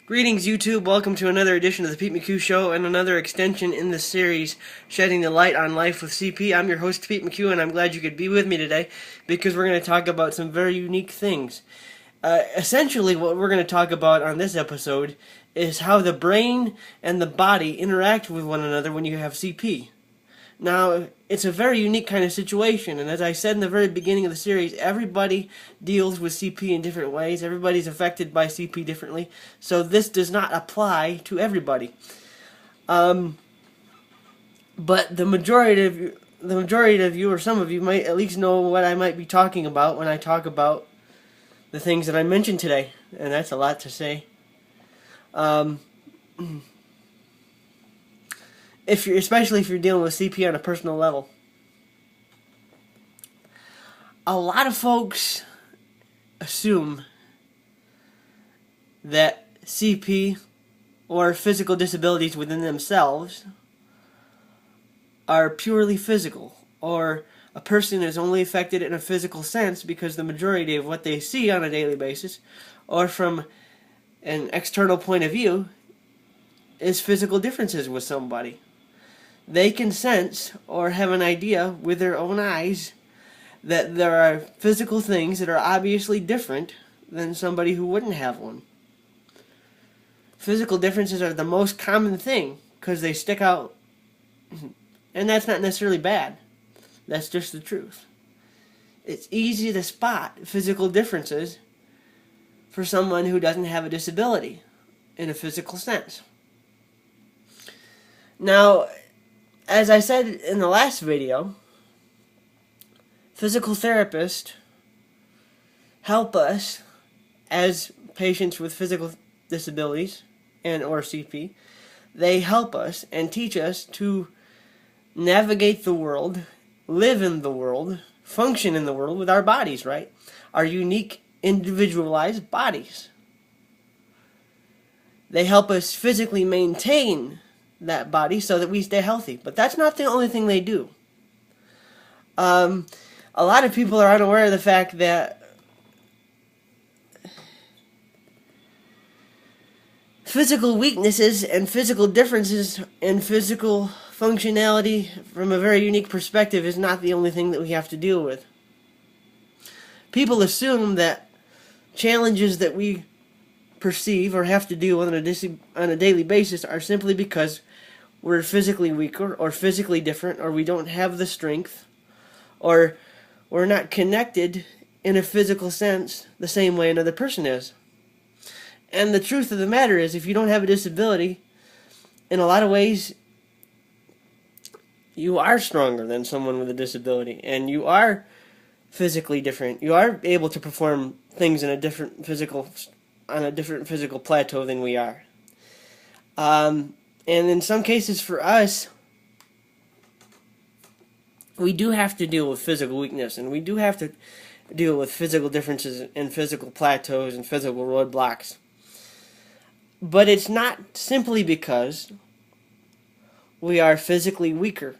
Greetings, YouTube. Welcome to another edition of the Pete McHugh Show and another extension in the series, Shedding the Light on Life with CP. I'm your host, Pete McHugh, and I'm glad you could be with me today because we're going to talk about some very unique things. Essentially, what we're going to talk about on this episode is how the brain and the body interact with one another when you have CP. Now, it's a very unique kind of situation, and as I said in the very beginning of the series, everybody deals with CP in different ways. Everybody's affected by CP differently, so this does not apply to everybody. But the majority of you, or some of you, might at least know what I might be talking about when I talk about the things that I mentioned today, and that's a lot to say. Especially if you're dealing with CP on a personal level. A lot of folks assume that CP or physical disabilities within themselves are purely physical, or a person is only affected in a physical sense because the majority of what they see on a daily basis, or from an external point of view, is physical differences with somebody. They can sense or have an idea with their own eyes that there are physical things that are obviously different than somebody who wouldn't have one. Physical differences are the most common thing because they stick out, and that's not necessarily bad. That's just the truth. It's easy to spot physical differences for someone who doesn't have a disability in a physical sense. Now, as I said in the last video, physical therapists help us as patients with physical disabilities and or CP. They help us and teach us to navigate the world, live in the world, function in the world with our bodies, right? Our unique, individualized bodies. They help us physically maintain that body so that we stay healthy. But that's not the only thing they do. A lot of people are unaware of the fact that physical weaknesses and physical differences in physical functionality from a very unique perspective is not the only thing that we have to deal with. People assume that challenges that we perceive or have to deal with on a daily basis are simply because we're physically weaker or physically different, or we don't have the strength, or we're not connected in a physical sense the same way another person is. And the truth of the matter is, if you don't have a disability, in a lot of ways you are stronger than someone with a disability, and you are physically different. You are able to perform things in a different physical plateau than we are. And in some cases for us, we do have to deal with physical weakness, and we do have to deal with physical differences and physical plateaus and physical roadblocks. But it's not simply because we are physically weaker,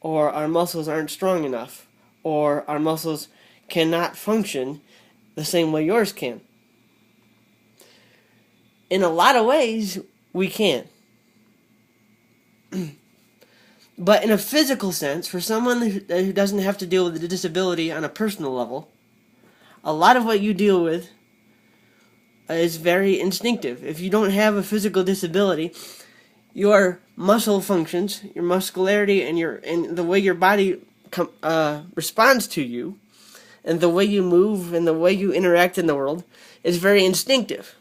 or our muscles aren't strong enough, or our muscles cannot function the same way yours can. In a lot of ways, we can. But in a physical sense, for someone who doesn't have to deal with a disability on a personal level, a lot of what you deal with is very instinctive. If you don't have a physical disability, your muscle functions, your muscularity, and the way your body responds to you, and the way you move and the way you interact in the world is very instinctive.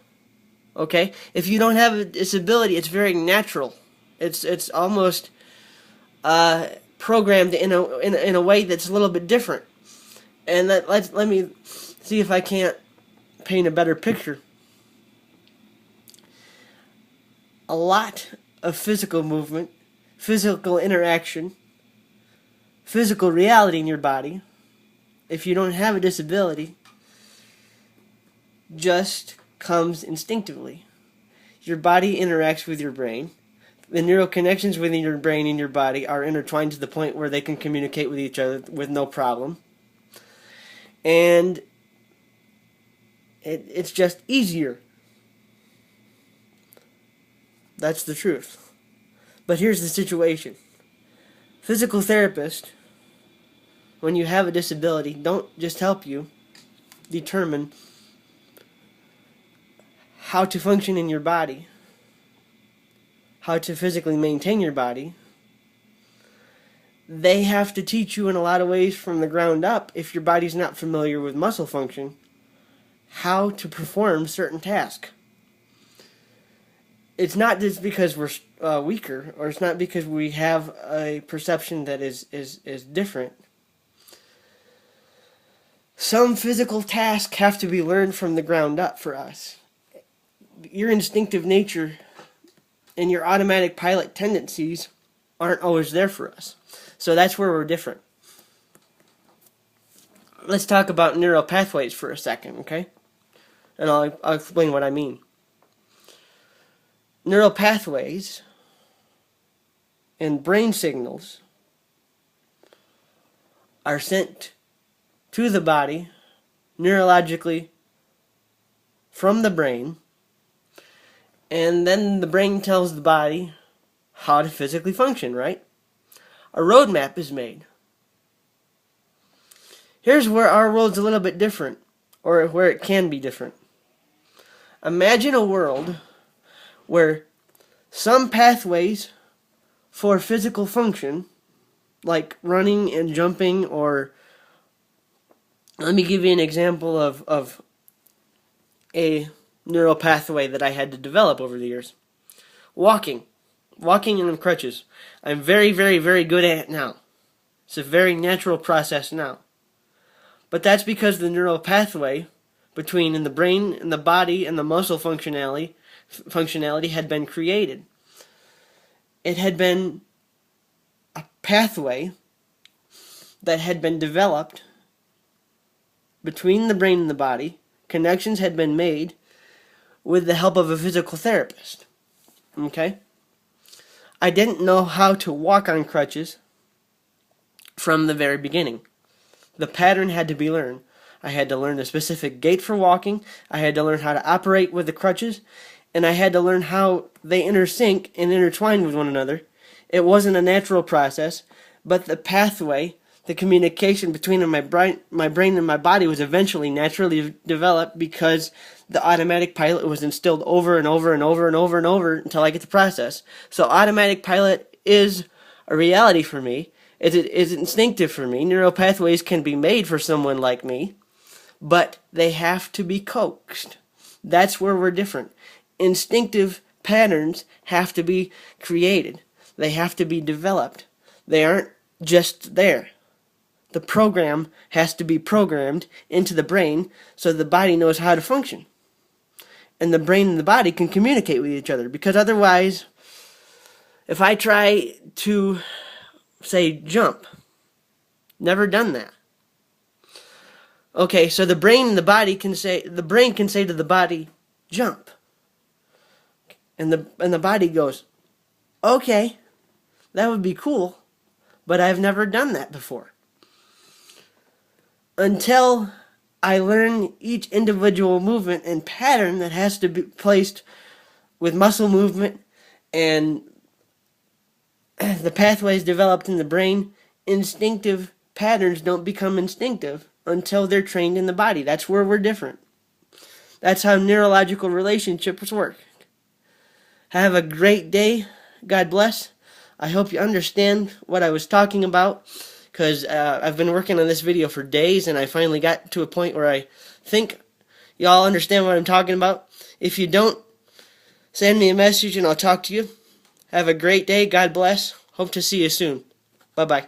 Okay? If you don't have a disability, it's very natural. It's almost programmed in a way that's a little bit different. And let me see if I can't paint a better picture. A lot of physical movement, physical interaction, physical reality in your body, if you don't have a disability, just comes instinctively. Your body interacts with your brain. The neural connections within your brain and your body are intertwined to the point where they can communicate with each other with no problem. And it's just easier. That's the truth. But here's the situation. Physical therapists, when you have a disability, don't just help you determine how to function in your body, how to physically maintain your body. They have to teach you in a lot of ways from the ground up, if your body's not familiar with muscle function, how to perform certain tasks. It's not just because we're weaker, or it's not because we have a perception that is different. Some physical tasks have to be learned from the ground up for us. Your instinctive nature and your automatic pilot tendencies aren't always there for us. So that's where we're different. Let's talk about neural pathways for a second, okay? And I'll explain what I mean. Neural pathways and brain signals are sent to the body neurologically from the brain, and then the brain tells the body how to physically function, right? A roadmap is made. Here's where our world's a little bit different, or where it can be different. Imagine a world where some pathways for physical function, like running and jumping, or let me give you an example of a neural pathway that I had to develop over the years. Walking on crutches. I'm very, very, very good at it now. It's a very natural process now. But that's because the neural pathway between in the brain and the body and the muscle functionality had been created. It had been a pathway that had been developed between the brain and the body. Connections had been made with the help of a physical therapist. Okay? I didn't know how to walk on crutches from the very beginning. The pattern had to be learned. I had to learn a specific gait for walking. I had to learn how to operate with the crutches. And I had to learn how they intersync and intertwine with one another. It wasn't a natural process, but the pathway, the communication between my brain and my body was eventually naturally developed because the automatic pilot was instilled over and over and over and over and over until I get the process. So automatic pilot is a reality for me. It is instinctive for me. Neural pathways can be made for someone like me, but they have to be coaxed. That's where we're different. Instinctive patterns have to be created. They have to be developed. They aren't just there. The program has to be programmed into the brain so the body knows how to function. And the brain and the body can communicate with each other. Because otherwise, if I try to, say, jump, never done that. Okay, so the brain and the body can say, the brain can say to the body, jump. And the body goes, okay, that would be cool, but I've never done that before. Until I learn each individual movement and pattern that has to be placed with muscle movement and the pathways developed in the brain, instinctive patterns don't become instinctive until they're trained in the body. That's where we're different. That's how neurological relationships work. Have a great day. God bless. I hope you understand what I was talking about, because I've been working on this video for days, and I finally got to a point where I think y'all understand what I'm talking about. If you don't, send me a message and I'll talk to you. Have a great day. God bless. Hope to see you soon. Bye-bye.